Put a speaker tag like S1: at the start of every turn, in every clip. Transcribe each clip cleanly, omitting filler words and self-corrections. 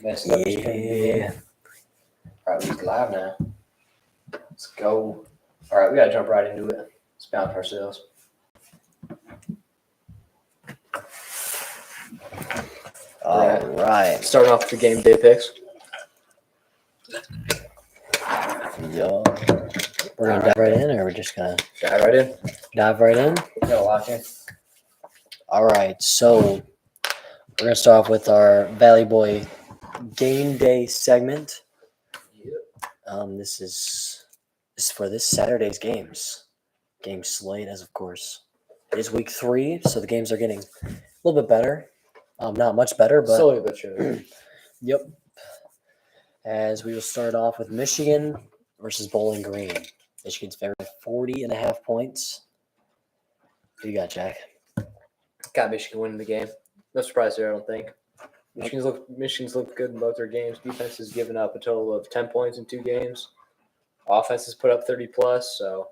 S1: Messing up his game. All right, we're live now. Let's go. All right, we got to jump right into it. Let's bounce ourselves.
S2: All right.
S1: Starting off with the game day picks.
S2: Yo. We're going to dive right in, or we're just going to
S1: Dive right in.
S2: dive right in?
S1: Gotta watch it.
S2: All right. So we're going to start off with our Valley Boy game day segment.
S1: Yep.
S2: This is for this Saturday's games. Game slate, as of course. It is week 3, so the games are getting a little bit better. Not much better, but
S1: Slowly but surely.
S2: Yep. As we will start off with Michigan versus Bowling Green. Michigan's favored by 40.5 points. Who you got, Jack?
S1: Got Michigan winning the game. No surprise there, I don't think. Michigan's looked good in both their games. Defense has given up a total of 10 points in 2 games. Offense has put up 30 plus, so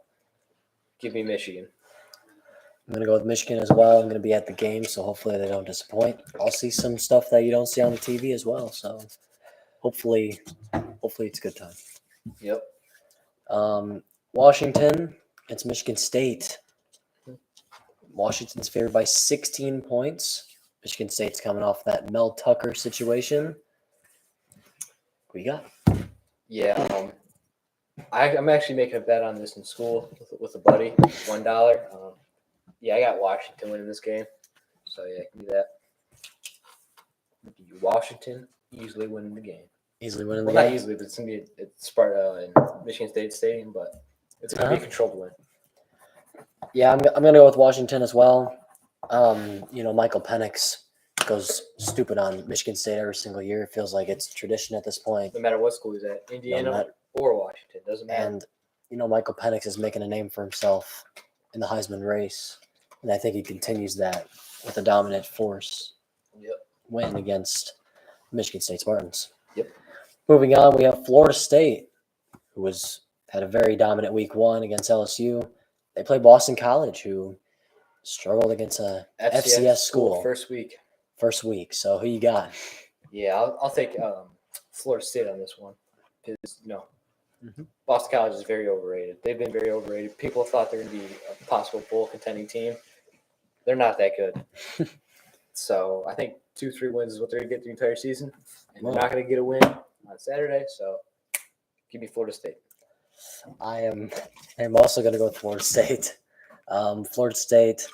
S1: give me Michigan.
S2: I'm going to go with Michigan as well. I'm going to be at the game, so hopefully they don't disappoint. I'll see some stuff that you don't see on the TV as well, so hopefully it's a good time.
S1: Yep.
S2: Washington against Michigan State. Washington's favored by 16 points. Michigan State's coming off that Mel Tucker situation. What you got?
S1: Yeah, I'm actually making a bet on this in school with a buddy, $1. Yeah, I got Washington winning this game. So, yeah, give me that. Washington easily winning the game.
S2: Easily winning the
S1: Well,
S2: game?
S1: not easily, but it's going to be at Sparta in Michigan State Stadium, but it's going to be a controlled win.
S2: Yeah, I'm going to go with Washington as well. Michael Penix goes stupid on Michigan State every single year. It feels like it's tradition at this point.
S1: No matter what school he's at, Indiana or Washington, doesn't matter.
S2: And, Michael Penix is making a name for himself in the Heisman race. And I think he continues that with a dominant force win against Michigan State Spartans.
S1: Yep.
S2: Moving on, we have Florida State, who had a very dominant week 1 against LSU. They play Boston College, who struggled against a FCS school.
S1: First week.
S2: So who you got?
S1: Yeah, I'll take Florida State on this one. Because, Boston College is very overrated. They've been very overrated. People thought they're going to be a possible bowl contending team. They're not that good. So I think 2-3 wins is what they're going to get the entire season. And they're not going to get a win on Saturday. So give me Florida State.
S2: I am also going to go with Florida State. Florida State,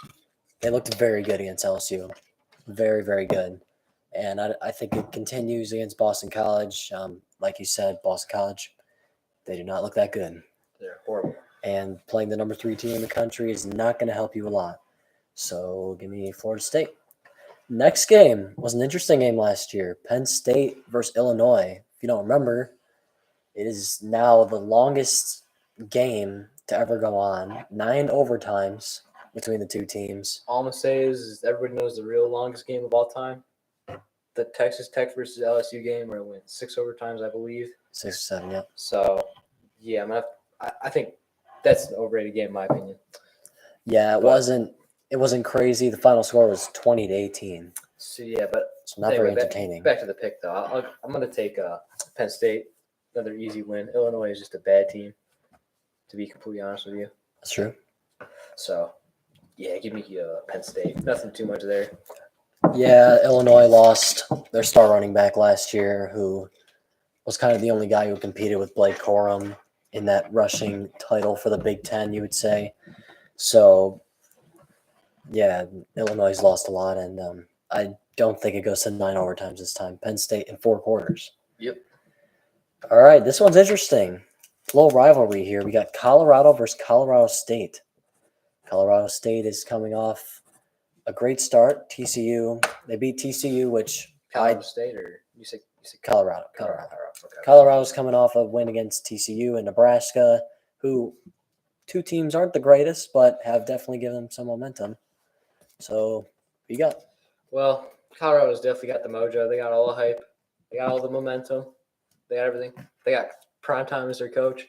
S2: they looked very good against LSU. Very, very good. And I think it continues against Boston College. Like you said, Boston College, they do not look that good.
S1: They're horrible.
S2: And playing the number 3 team in the country is not going to help you a lot. So give me Florida State. Next game was an interesting game last year. Penn State versus Illinois. If you don't remember, it is now the longest game to ever go on. 9 overtimes between the 2 teams.
S1: All I'm going to say is everybody knows the real longest game of all time. The Texas Tech versus LSU game where it went 6 overtimes, I believe.
S2: 6 or 7, yeah.
S1: So, yeah, I think that's an overrated game in my opinion.
S2: Yeah, it wasn't crazy. The final score was 20-18.
S1: So, yeah, but
S2: it's not very entertaining.
S1: Back to the pick, though. I'm going to take Penn State, another easy win. Illinois is just a bad team, to be completely honest with you.
S2: That's true.
S1: So, yeah, give me Penn State. Nothing too much there.
S2: Yeah, Illinois lost their star running back last year, who was kind of the only guy who competed with Blake Corum in that rushing title for the Big Ten, you would say. So, yeah, Illinois lost a lot, and I don't think it goes to 9 overtimes this time. Penn State in 4 quarters.
S1: Yep.
S2: All right, this one's interesting. A little rivalry here. We got Colorado versus Colorado State. Colorado State is coming off a great start. TCU. They beat TCU, which
S1: Colorado State, or you say
S2: Colorado.
S1: Okay.
S2: Colorado's coming off a win against TCU and Nebraska, who 2 teams aren't the greatest, but have definitely given them some momentum. So, what you got?
S1: Well, Colorado's definitely got the mojo. They got all the hype. They got all the momentum. They got everything. They got Primetime as their coach.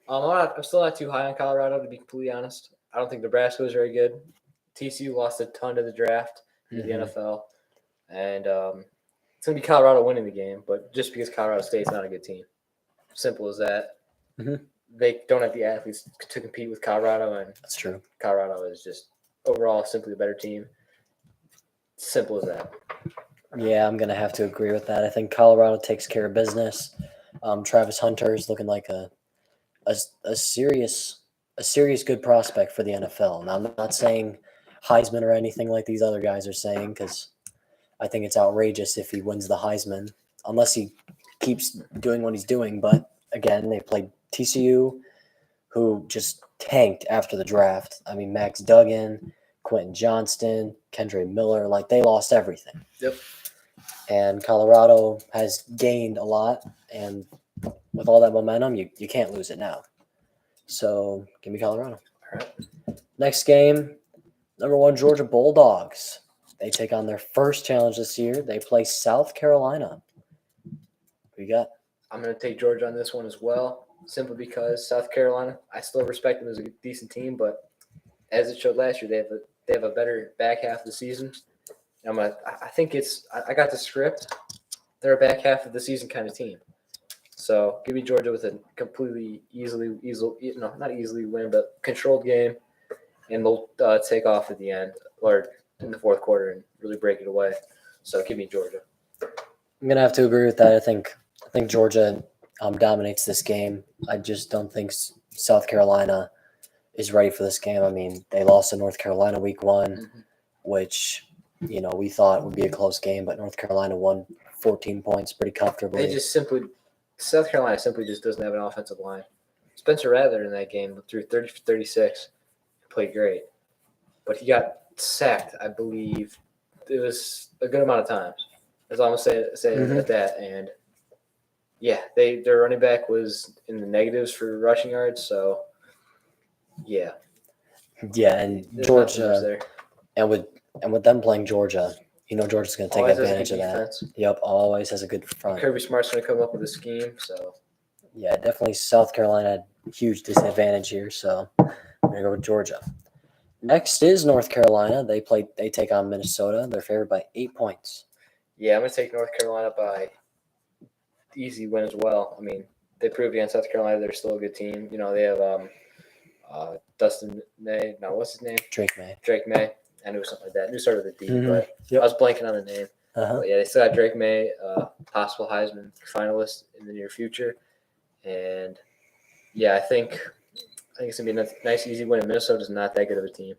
S1: I'm still not too high on Colorado, to be completely honest. I don't think Nebraska was very good. TCU lost a ton to the draft in the NFL. And It's going to be Colorado winning the game, but just because Colorado State's not a good team. Simple as that.
S2: Mhm.
S1: They don't have the athletes to compete with Colorado, and
S2: That's true.
S1: Colorado is just overall simply a better team. Simple as that.
S2: Yeah, I'm gonna have to agree with that. I think Colorado takes care of business. Travis Hunter is looking like a serious good prospect for the NFL. Now, I'm not saying Heisman or anything like these other guys are saying, because I think it's outrageous if he wins the Heisman, unless he keeps doing what he's doing. But again, they played TCU, who just tanked after the draft. I mean, Max Duggan, Quentin Johnston, Kendre Miller, like they lost everything.
S1: Yep.
S2: And Colorado has gained a lot, and with all that momentum, you can't lose it now. So give me Colorado.
S1: All right.
S2: Next game, number 1 Georgia Bulldogs. They take on their first challenge this year. They play South Carolina. Who you got?
S1: I'm going to take Georgia on this one as well, simply because South Carolina, I still respect them as a decent team, but as it showed last year, they have a better back half of the season. I got the script. They're a back half of the season kind of team. So give me Georgia with a completely not easily win, but controlled game, and they'll take off at the end or in the fourth quarter and really break it away. So give me Georgia.
S2: I'm gonna have to agree with that. I think Georgia dominates this game. I just don't think South Carolina is ready for this game. I mean, they lost to North Carolina week 1, which we thought would be a close game, but North Carolina won 14 points pretty comfortably.
S1: South Carolina simply just doesn't have an offensive line. Spencer Rattler in that game threw 30 for 36, played great, but he got sacked, I believe. It was a good amount of times. That's all I'm gonna say at that. And yeah, their running back was in the negatives for rushing yards. So yeah,
S2: and Georgia, and with them playing Georgia, Georgia's going to take advantage of that. Yep, always has a good front.
S1: Kirby Smart's going to come up with a scheme. So
S2: yeah, definitely South Carolina had huge disadvantage here. So I'm going to go with Georgia. Next is North Carolina. They take on Minnesota. They're favored by 8 points.
S1: Yeah, I'm going to take North Carolina by easy win as well. I mean, they proved against South Carolina they're still a good team. They have Dustin May. No, what's his name?
S2: Drake May.
S1: I knew something like that. I knew started with a D, but I was blanking on the name. But yeah, they still got Drake May, possible Heisman finalist in the near future. And yeah, I think it's going to be a nice, easy win. Minnesota's not that good of a team.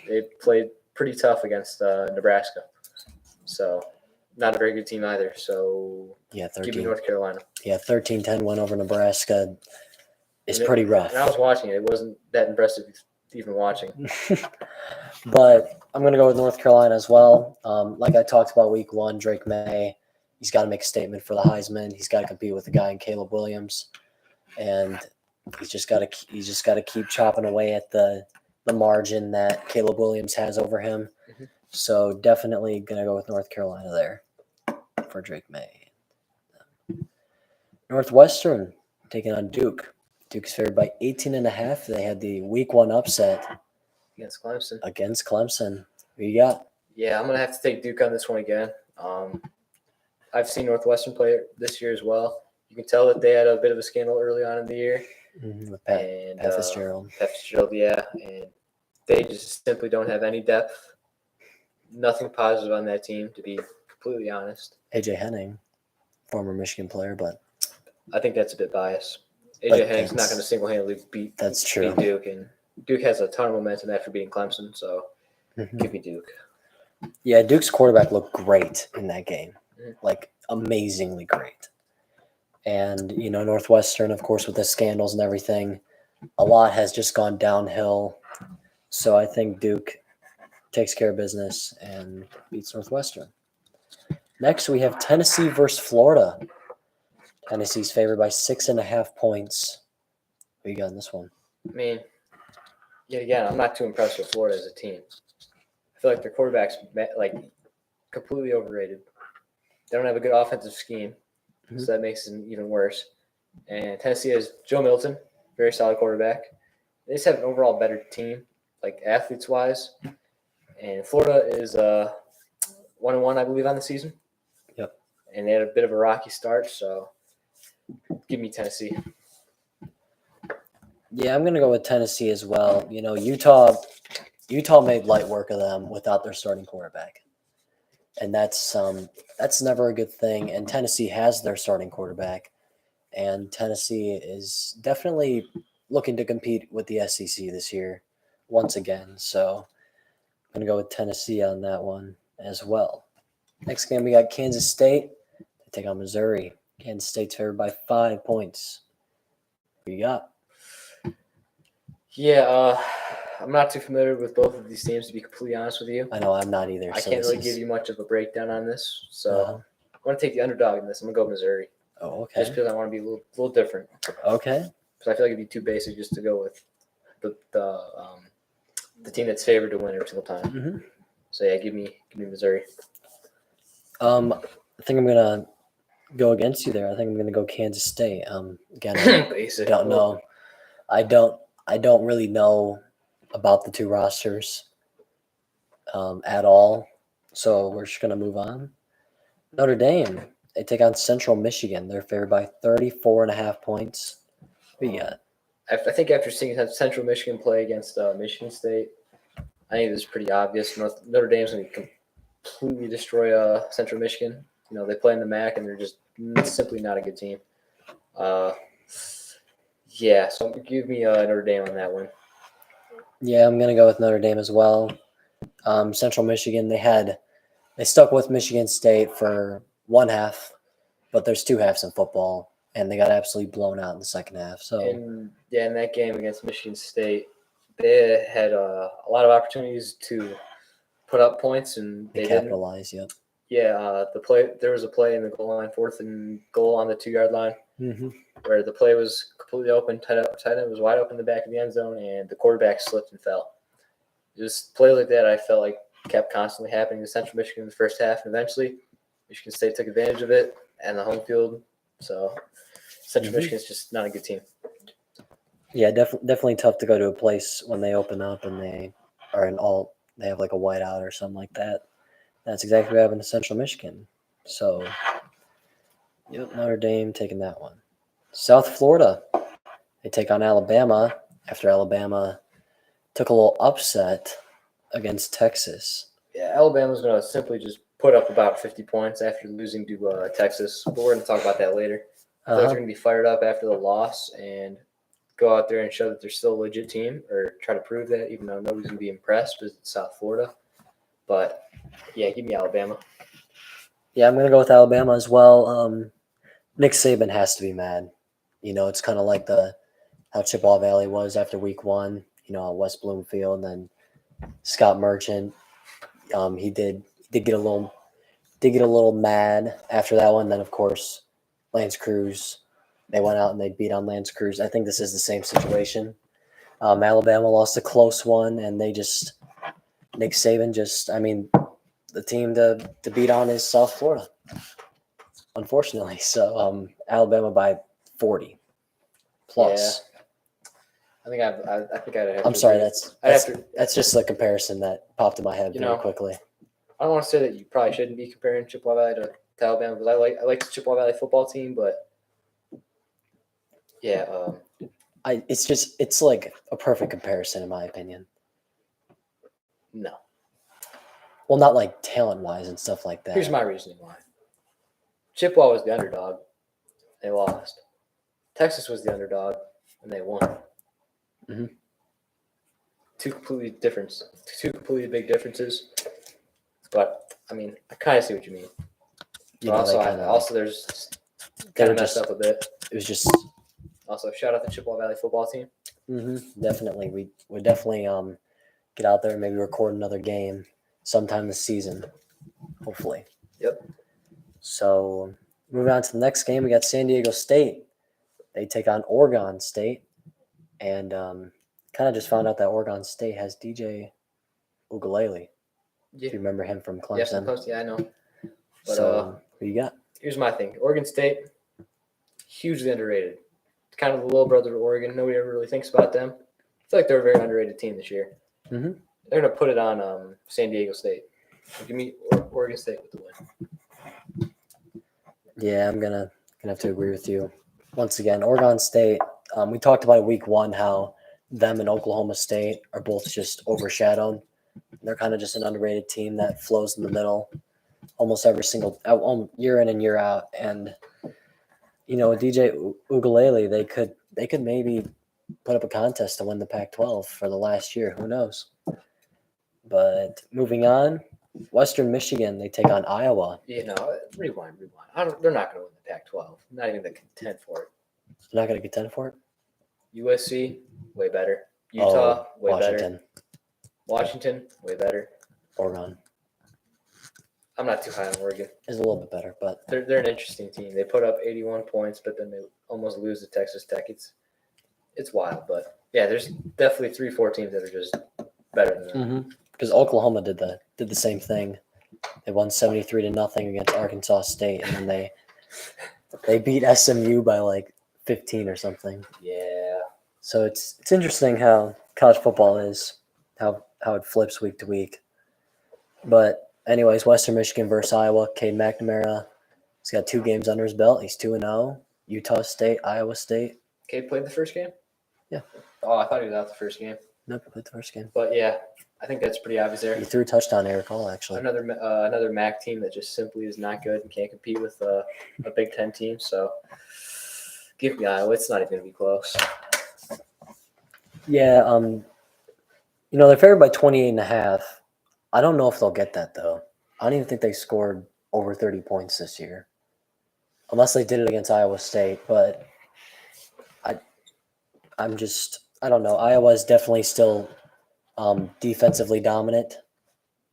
S1: They played pretty tough against Nebraska. So not a very good team either. So
S2: yeah,
S1: give me North Carolina.
S2: Yeah, 13-10 win over Nebraska is pretty rough.
S1: And I was watching it. It wasn't that impressive even watching.
S2: But I'm going to go with North Carolina as well. Like I talked about week 1, Drake May, he's got to make a statement for the Heisman. He's got to compete with a guy in Caleb Williams. And he's just got to keep chopping away at the margin that Caleb Williams has over him. Mm-hmm. So definitely going to go with North Carolina there for Drake May. Northwestern taking on Duke. Duke's favored by 18.5. They had the week 1 upset
S1: against Clemson.
S2: Who you got?
S1: Yeah, I'm going to have to take Duke on this one again. I've seen Northwestern play this year as well. You can tell that they had a bit of a scandal early on in the year.
S2: With Pat Fitzgerald.
S1: Pat Fitzgerald, yeah. And they just simply don't have any depth. Nothing positive on that team, to be completely honest.
S2: A.J. Henning, former Michigan player, but
S1: I think that's a bit biased. A.J. Henning's not going to single-handedly beat Duke, and Duke has a ton of momentum after beating Clemson, so give me Duke.
S2: Yeah, Duke's quarterback looked great in that game, like amazingly great. And, Northwestern, of course, with the scandals and everything, a lot has just gone downhill. So I think Duke takes care of business and beats Northwestern. Next, we have Tennessee versus Florida. Tennessee's favored by 6.5 points. Who you got in this one?
S1: I mean, yet again, I'm not too impressed with Florida as a team. I feel like their quarterback's completely overrated. They don't have a good offensive scheme, so that makes it even worse. And Tennessee has Joe Milton, very solid quarterback. They just have an overall better team, like athletes-wise. And Florida is 1-1, I believe, on the season.
S2: Yep.
S1: and they had a bit of a rocky start. So give me Tennessee.
S2: Yeah, I'm gonna go with Tennessee as well. You know, Utah made light work of them without their starting quarterback, and that's never a good thing. And Tennessee has their starting quarterback, and Tennessee is definitely looking to compete with the SEC this year once again. So I'm gonna go with Tennessee on that one as well. Next game we got Kansas State. They take on Missouri. Kansas State's favored by 5 points. Who you got?
S1: Yeah, I'm not too familiar with both of these teams, to be completely honest with you.
S2: I know I'm not either.
S1: I
S2: so
S1: can't
S2: this
S1: really
S2: is-
S1: give you much of a breakdown on this. So
S2: Uh-huh.
S1: I'm going to take the underdog in this. I'm going to go Missouri.
S2: Oh,
S1: Just
S2: okay.
S1: because I want to be a little different.
S2: Okay.
S1: Because I feel like it'd be too basic just to go with the team that's favored to win every single time.
S2: Mm-hmm.
S1: So yeah, give me Missouri.
S2: I think I'm gonna go against you there. I think I'm gonna go Kansas State. Again, I
S1: Basic.
S2: don't know. I don't really know about the two rosters at all. So we're just gonna move on. Notre Dame. They take on Central Michigan. They're favored by 34.5 points. What you got?
S1: I think after seeing Central Michigan play against Michigan State, I think it's pretty obvious. Notre Dame's going to completely destroy Central Michigan. You know, they play in the MAC, and they're just simply not a good team. Yeah, so give me Notre Dame on that one.
S2: Yeah, I'm gonna go with Notre Dame as well. Central Michigan. They stuck with Michigan State for one half, but there's two halves in football, and they got absolutely blown out in the second half. So
S1: And yeah, in that game against Michigan State, they had a lot of opportunities to put up points, and
S2: they
S1: they didn't.
S2: capitalized. Yep.
S1: Yeah, there was a play in the goal line, 4th and goal on the 2-yard line,
S2: Mm-hmm.
S1: where the play was completely open, tight end was wide open in the back of the end zone, and the quarterback slipped and fell. Just plays like that, I felt like kept constantly happening to Central Michigan in the first half, and eventually Michigan State took advantage of it and the home field. So Central Michigan's just not a good team.
S2: Yeah, definitely tough to go to a place when they open up and they are in all. They have like a whiteout or something like that. That's exactly what happened to Central Michigan. So, yep, Notre Dame taking that one. South Florida, they take on Alabama after Alabama took a little upset against Texas.
S1: Yeah, Alabama's going to simply just put up about 50 points after losing to Texas, but we're going to talk about that later. I feel like they're going to be fired up after the loss and go out there and show that they're still a legit team, or try to prove that, even though nobody's going to be impressed because it's South Florida. But, yeah, give me Alabama.
S2: Yeah, I'm going to go with Alabama as well. Nick Saban has to be mad. You know, it's kind of like how Chippewa Valley was after week 1, you know, at West Bloomfield, and then Scott Merchant. He did get a little mad after that one. Then of course, Lance Cruz, they went out and they beat on Lance Cruz. I think this is the same situation. Alabama lost a close one, and Nick Saban I mean, the team to beat on is South Florida, unfortunately. So Alabama by 40 plus.
S1: Yeah. I think I'd have
S2: I'm
S1: to
S2: sorry,
S1: agree.
S2: that's just a comparison that popped in my head very quickly.
S1: I don't want to say that you probably shouldn't be comparing Chippewa Valley to Alabama, because I like the Chippewa Valley football team, but yeah,
S2: It's like a perfect comparison in my opinion.
S1: no.
S2: Well, not like talent wise and stuff like that.
S1: Here's my reasoning why. Chippewa was the underdog. They lost. Texas was the underdog, and they won.
S2: Mm-hmm.
S1: Two completely big differences. But I mean, I kind of see what you mean.
S2: You
S1: But
S2: know,
S1: also, there's kind of messed up a bit.
S2: It was just
S1: Also, shout out the Chippewa Valley football team.
S2: Definitely, we would definitely get out there and maybe record another game sometime this season, hopefully.
S1: Yep.
S2: So moving on to the next game, we got San Diego State. They take on Oregon State, and kind of just found out that Oregon State has DJ Ugalele.
S1: Yeah.
S2: If you remember him from Clemson.
S1: Yeah, I know. But,
S2: so who you got?
S1: Here's my thing. Oregon State, hugely underrated. Kind of the little brother of Oregon. Nobody ever really thinks about them. I feel like they're a very underrated team this year.
S2: Mm-hmm.
S1: They're going to put it on San Diego State. Give me Oregon State with the win.
S2: Yeah, I'm gonna have to agree with you. Once again, Oregon State. We talked about week 1 how them and Oklahoma State are both just overshadowed. They're kind of just an underrated team that flows in the middle almost every single year in and year out. And with DJ Ugalele, they could maybe put up a contest to win the Pac-12 for the last year. Who knows? But moving on, Western Michigan, they take on Iowa.
S1: Rewind. They're not going to win the Pac-12. Not even going to contend for it.
S2: They're not going to contend for it?
S1: USC, way better. Utah, way
S2: Washington.
S1: better. Washington, way better.
S2: Oregon
S1: I'm not too high on Oregon.
S2: is a little bit better, but
S1: They're an interesting team. They put up 81 points, but then they almost lose to Texas Tech. It's wild, but yeah, there's definitely 3-4 teams that are just better than them.
S2: Because Oklahoma did the same thing. They won 73-0 against Arkansas State, and then they beat SMU by like 15 or something.
S1: Yeah.
S2: So it's interesting how college football is, how it flips week to week. But anyways, Western Michigan versus Iowa. Cade McNamara, he's got 2 games under his belt. He's 2-0. Utah State, Iowa State.
S1: Cade played the first game?
S2: Yeah.
S1: Oh, I thought he was out the first game.
S2: Nope, played the first game.
S1: But yeah, I think that's pretty obvious there.
S2: He threw a touchdown to Eric Hall, actually.
S1: Another MAC team that just simply is not good and can't compete with a Big Ten team. So give me Iowa. It's not even going to be close.
S2: Yeah, they're favored by 28.5. I don't know if they'll get that, though. I don't even think they scored over 30 points this year. Unless they did it against Iowa State. But I don't know. Iowa is definitely still defensively dominant,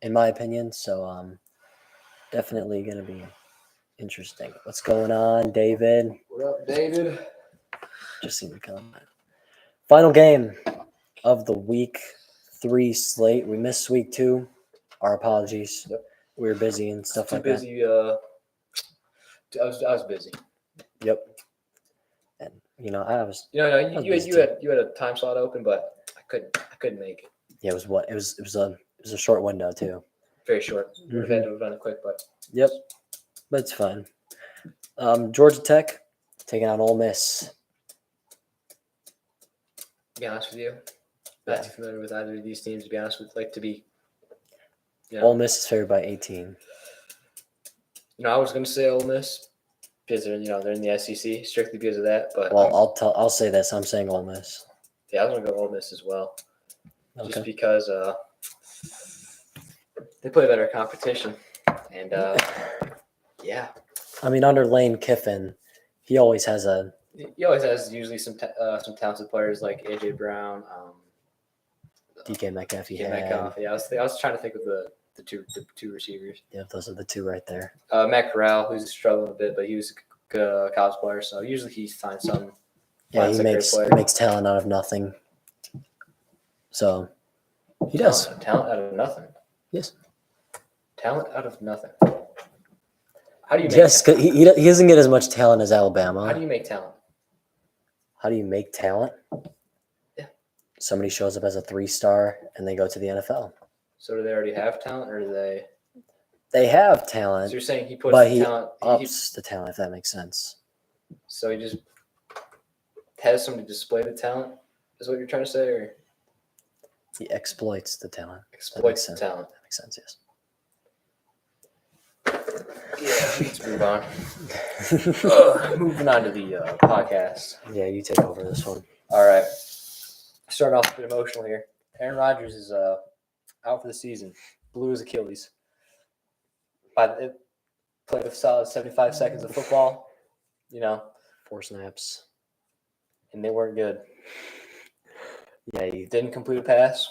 S2: in my opinion. So definitely going to be interesting. What's going on, David?
S1: What up, David?
S2: Just seen your comment. Final game of the week 3 slate. We missed week 2. Our apologies.
S1: Yep.
S2: We were busy and stuff like
S1: that. Too busy. I was busy.
S2: Yep. And I was.
S1: You had a time slot open, but I couldn't make it.
S2: Yeah, it was a short window too.
S1: Very short. Would have had to have done it quick, but.
S2: Yep. But it's fine. Georgia Tech taking on Ole Miss.
S1: To be honest with you, not too familiar with either of these teams. To be honest with,
S2: Ole Miss is favored by 18.
S1: I was going to say Ole Miss because they're in the SEC strictly because of that. But
S2: I'll say this. I'm saying Ole Miss.
S1: Yeah, I was going to go Ole Miss as well, just because they play better competition, and yeah.
S2: I mean, under Lane Kiffin, he always has
S1: usually some talented players like AJ Brown,
S2: DK Metcalf.
S1: DK Metcalf. Yeah, I was trying to think of the two receivers.
S2: Yeah, those are the 2 right there.
S1: Matt Corral, who's struggling a bit, but he was a good college player, so usually he finds some.
S2: Yeah, he makes talent out of nothing. So he does
S1: talent out of nothing.
S2: Yes,
S1: talent out of nothing. How do you?
S2: He doesn't get as much talent as Alabama.
S1: How do you make talent?
S2: How do you make talent?
S1: Yeah.
S2: Somebody shows up as a 3-star and they go to the NFL.
S1: So do they already have talent, or do they?
S2: They have talent.
S1: So you're saying he puts
S2: talent, ups the talent, if that makes sense.
S1: So he just has somebody display the talent, is what you're trying to say, or?
S2: He exploits the talent.
S1: Exploits the talent.
S2: That makes sense, yes.
S1: Yeah, let's move on. Moving on to the podcast.
S2: Yeah, you take over this one.
S1: All right. Starting off a bit emotional here. Aaron Rodgers is out for the season. Blew his Achilles. Played a solid 75 seconds of football.
S2: 4 snaps.
S1: And they weren't good.
S2: Yeah, he
S1: didn't complete a pass.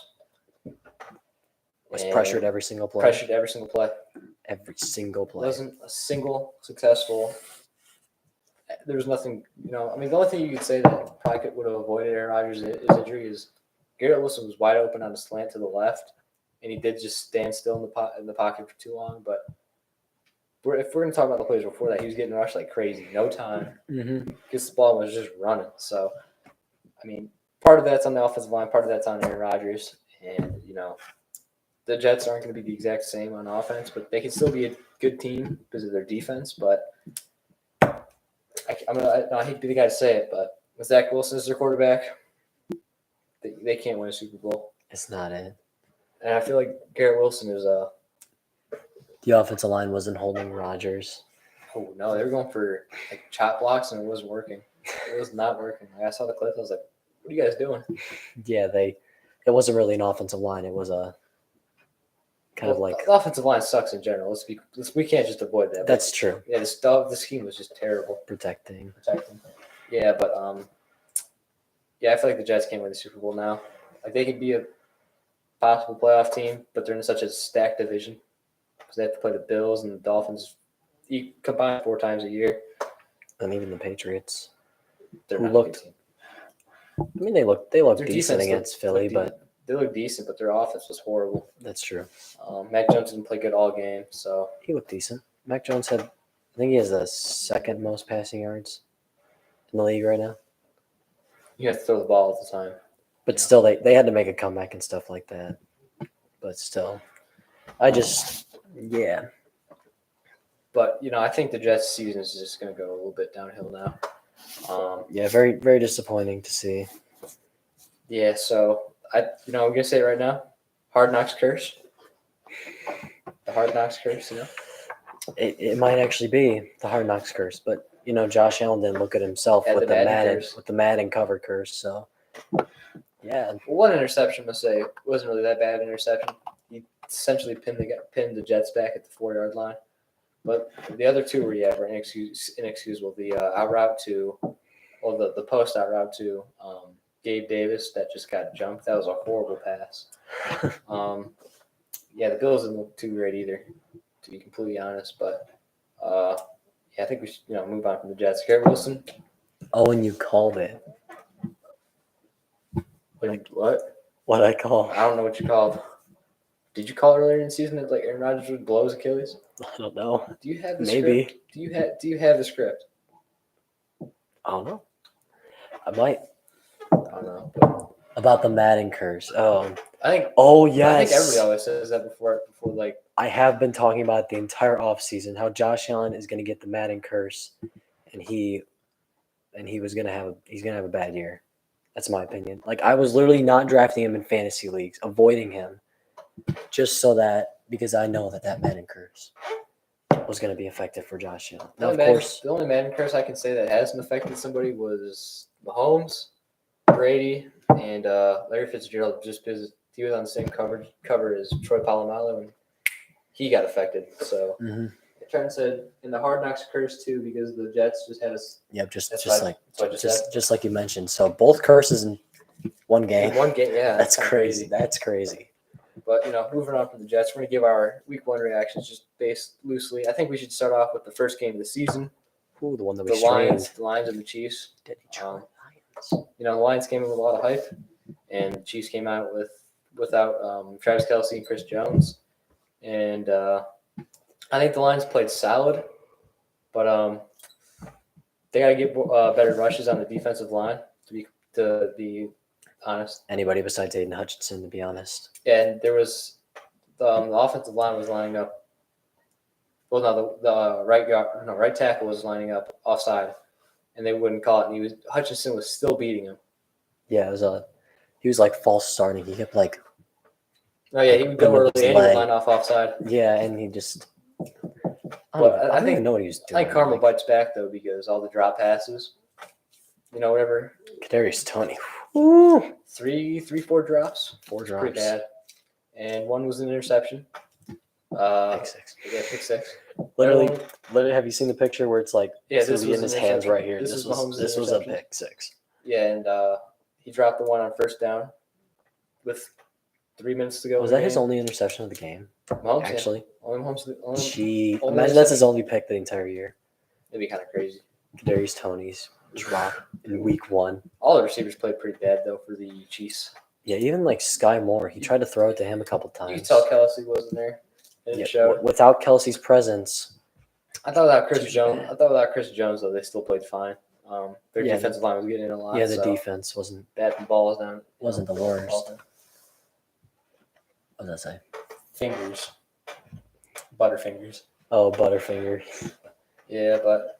S2: Was pressured every single play.
S1: Every single play.
S2: Wasn't
S1: a single successful. There was nothing, the only thing you could say that probably would have avoided Aaron Rodgers' injury is Garrett Wilson was wide open on a slant to the left, and he did just stand still in the pocket for too long. But if we're going to talk about the plays before that, he was getting rushed like crazy. No time. Gets the ball and was just running. So, part of that's on the offensive line, part of that's on Aaron Rodgers. And, the Jets aren't going to be the exact same on offense, but they can still be a good team because of their defense. But I hate to be the guy to say it, but with Zach Wilson as their quarterback, they can't win a Super Bowl.
S2: It's not it.
S1: And I feel like Garrett Wilson is
S2: The offensive line wasn't holding Rodgers.
S1: oh no, they were going for like chop blocks and it wasn't working. It was not working. Like, I saw the clip, I was like, "What are you guys doing?"
S2: Yeah, it wasn't really an offensive line. It was a kind of like
S1: the offensive line sucks in general. We can't just avoid that.
S2: That's true.
S1: Yeah, the scheme was just terrible.
S2: Protecting.
S1: Yeah, but I feel like the Jets can't win the Super Bowl now. Like they could be a possible playoff team, but they're in such a stacked division because they have to play the Bills and the Dolphins combined 4 times a year.
S2: And even the Patriots.
S1: They're
S2: Who
S1: not
S2: looked-
S1: a good team.
S2: I mean, they look
S1: Their
S2: decent
S1: defense
S2: against Philly, but
S1: they look decent, but their offense was horrible.
S2: that's true.
S1: Mac Jones didn't play good all game, so
S2: He looked decent. Mac Jones I think he has the second most passing yards in the league right now.
S1: you have to throw the ball all the time.
S2: But still, they had to make a comeback and stuff like that. But still, yeah.
S1: But I think the Jets' season is just going to go a little bit downhill now.
S2: Yeah, very, very disappointing to see.
S1: Yeah, so I'm going to say it right now. Hard Knocks curse. The Hard Knocks curse,
S2: It might actually be the Hard Knocks curse, but Josh Allen didn't look at himself
S1: Yeah,
S2: with
S1: the
S2: the
S1: Madden
S2: Madden
S1: curse.
S2: with the Madden cover curse. So yeah,
S1: Well, one interception, must say, wasn't really that bad interception. He essentially pinned the Jets back at the 4-yard line. But the other two were inexcusable. The out route to, the post out route to Gabe Davis that just got jumped. That was a horrible pass. The Bills didn't look too great either, to be completely honest. But I think we should move on from the Jets. Garrett Wilson.
S2: Oh, and you called it.
S1: What?
S2: What I call?
S1: I don't know what you called. Did you call earlier in the season that Aaron Rodgers would blow his Achilles?
S2: I don't know.
S1: Do you have the
S2: Maybe.
S1: script? Do you have the script?
S2: I don't know. I might.
S1: I don't know. But
S2: About the Madden curse. Oh.
S1: I think.
S2: Oh
S1: I
S2: yes.
S1: think everybody always says that before
S2: I have been talking about the entire offseason how Josh Allen is going to get the Madden curse, and he's going to have a bad year. That's my opinion. Like I was literally not drafting him in fantasy leagues, avoiding him, just because I know that Madden curse was going to be effective for Josh Allen. Now, of course,
S1: the only Madden curse I can say that hasn't affected somebody was Mahomes, Brady, and Larry Fitzgerald, just because he was on the same cover as Troy Polamalu, and he got affected. So Trent said in the Hard Knocks curse too, because the Jets just had us.
S2: Yep, just like you mentioned. So both curses in one game.
S1: In one game, yeah.
S2: That's crazy. That's crazy.
S1: But moving on from the Jets, we're gonna give our Week 1 reactions just based loosely. I think we should start off with the first game of the season.
S2: Ooh, the one that we
S1: The
S2: streamed.
S1: Lions and the Chiefs.
S2: Lions.
S1: The Lions came in with a lot of hype, and the Chiefs came out without Travis Kelce and Chris Jones. And I think the Lions played solid, but they got to get better rushes on the defensive line to be honest.
S2: Anybody besides Aiden Hutchinson, to be honest.
S1: And there was the offensive line was lining up. Well, no, the right tackle was lining up offside, and they wouldn't call it. And Hutchinson was still beating him.
S2: Yeah, he was like false starting. He kept like.
S1: Oh yeah, he would go early and he would line off offside.
S2: Yeah, and he just. I don't even know what he was doing.
S1: I think Karma bites back though because all the drop passes. Whatever.
S2: Kadarius Toney. Woo!
S1: 4 drops.
S2: 4 drops.
S1: Pretty bad. And one was an interception.
S2: Pick six.
S1: Yeah, pick 6.
S2: Literally, have you seen the picture where it's like
S1: this
S2: was in his hands right here?
S1: This
S2: was a pick 6.
S1: Yeah, and he dropped the one on first down with 3 minutes to go.
S2: Was that his only interception of the game?
S1: Mahomes,
S2: actually,
S1: yeah. Only Mahomes.
S2: Gee, imagine that's his only pick the entire year.
S1: It'd be kind of crazy.
S2: Kadarius Toney's drop in Week 1.
S1: All the receivers played pretty bad though for the Chiefs.
S2: Yeah, even like Sky Moore, he tried to throw it to him a couple times.
S1: You could tell Kelce wasn't there.
S2: Without Kelsey's presence.
S1: I thought without Chris Jones though, they still played fine. Their defensive line was getting in a lot.
S2: Yeah, the defense wasn't
S1: batting balls down.
S2: Wasn't the worst. What does that say?
S1: Fingers. Butterfingers.
S2: Oh, Butterfinger.
S1: Yeah, but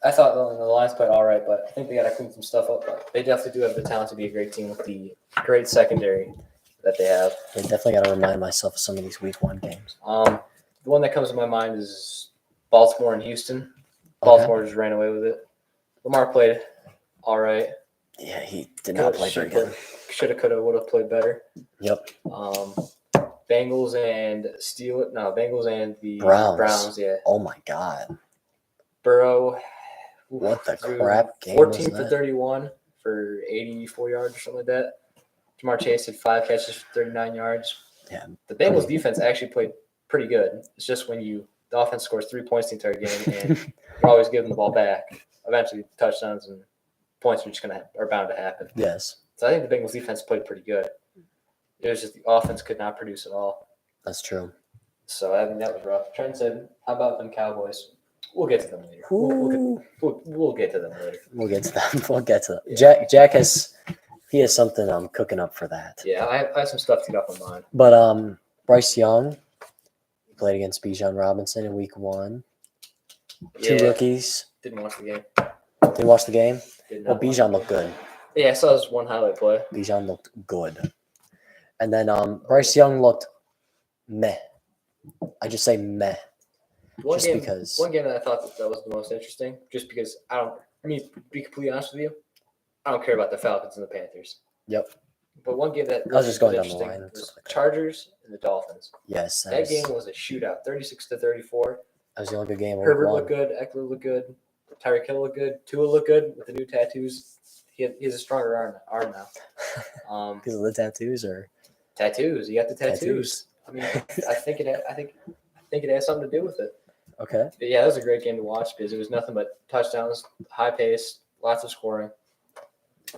S1: I thought the Lions played all right, but I think they got to clean some stuff up. But they definitely do have the talent to be a great team with the great secondary that they have.
S2: They definitely got to remind myself of some of these Week 1 games.
S1: The one that comes to my mind is Baltimore and Houston.
S2: Okay.
S1: Baltimore just ran away with it. Lamar played all right.
S2: Yeah, he did not play very good.
S1: Shoulda, coulda, woulda played better.
S2: Yep.
S1: Bengals and Bengals and the
S2: Browns.
S1: Yeah.
S2: Oh my God.
S1: Burrow.
S2: What the crap game
S1: 14
S2: was
S1: for
S2: that?
S1: 31 for 84 yards or something like that. Jamar Chase had 5 catches for 39 yards.
S2: Yeah.
S1: The Bengals defense actually played pretty good. It's just when the offense scores 3 points the entire game and you're always giving the ball back. Eventually, touchdowns and points are bound to happen.
S2: Yes.
S1: So I think the Bengals defense played pretty good. It was just the offense could not produce at all.
S2: That's true.
S1: So I think that was rough. Trent said, "How about them Cowboys?" We'll get to them later. We'll get to them later.
S2: We'll get to them. We'll get to them.
S1: Yeah.
S2: Jack has something cooking up for that.
S1: Yeah, I have some stuff to get off my mind.
S2: But Bryce Young played against Bijan Robinson in Week 1. Two rookies.
S1: Didn't watch the game.
S2: Didn't watch the game?
S1: Well,
S2: Bijan looked good.
S1: Yeah, I saw this one highlight play.
S2: Bijan looked good. And then Bryce Young looked meh. I just say meh.
S1: One game that I thought that was the most interesting, just because to be completely honest with you, I don't care about the Falcons and the Panthers.
S2: Yep.
S1: But one game that
S2: I was just going down the
S1: interesting
S2: line.
S1: was Chargers and the Dolphins.
S2: Yes.
S1: That game was a shootout, 36-34.
S2: That was the only good game.
S1: Herbert looked good. Eckler looked good. Tyreek Hill looked good. Tua looked good with the new tattoos. He has a stronger arm now.
S2: Because of the tattoos, or
S1: tattoos. You got the tattoos. I mean, I think it has something to do with it.
S2: Okay.
S1: But yeah, that was a great game to watch because it was nothing but touchdowns, high pace, lots of scoring.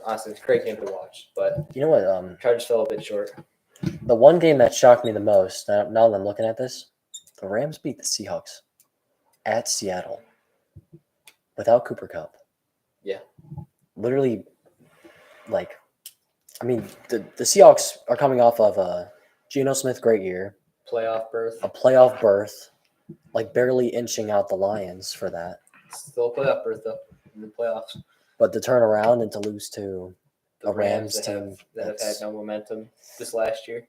S1: Honestly, it's a great game to watch. But
S2: you know what?
S1: Chargers fell a bit short.
S2: The one game that shocked me the most, now that I'm looking at this, the Rams beat the Seahawks at Seattle without Cooper Kupp.
S1: Yeah.
S2: Literally, the Seahawks are coming off of a Geno Smith great year.
S1: Playoff berth.
S2: A playoff berth, barely inching out the Lions for that.
S1: Still a playoff berth, though, in the playoffs.
S2: But to turn around and to lose to a Rams team
S1: that have had no momentum this last year.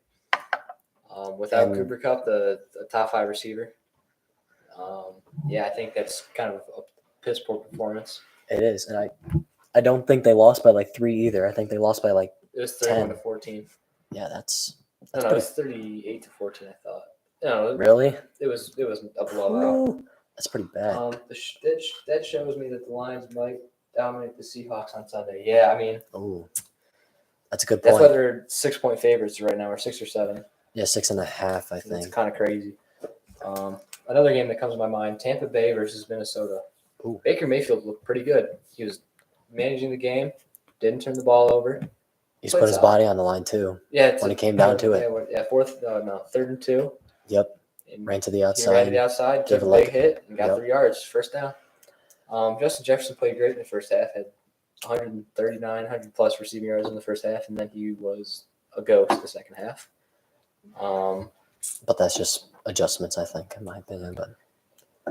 S1: Without Cooper Kupp, the top 5 receiver. I think that's kind of a piss poor performance.
S2: It is, and I don't think they lost by 3 either. I think they lost by
S1: it was 31-14.
S2: Yeah, that's
S1: it was 38-14. I thought. No,
S2: really?
S1: It was a blowout.
S2: Ooh, that's pretty bad.
S1: That shows me that the Lions might dominate the Seahawks on Sunday. Yeah, I mean.
S2: Oh, that's a good point.
S1: That's why they're 6-point favorites right now, or 6 or 7.
S2: Yeah, 6.5. I think
S1: it's kind of crazy. Another game that comes to my mind: Tampa Bay versus Minnesota.
S2: Ooh.
S1: Baker Mayfield looked pretty good. He was managing the game, didn't turn the ball over.
S2: He's put his body on the line too.
S1: Yeah,
S2: when it came down to it.
S1: Yeah, 3rd and 2.
S2: Yep. And ran to the outside.
S1: He ran to the outside, took a big hit, and got 3 yards, first down. Justin Jefferson played great in the first half. Had 139, 100-plus receiving yards in the first half, and then he was a ghost the second half.
S2: But that's just adjustments, I think, in my opinion. But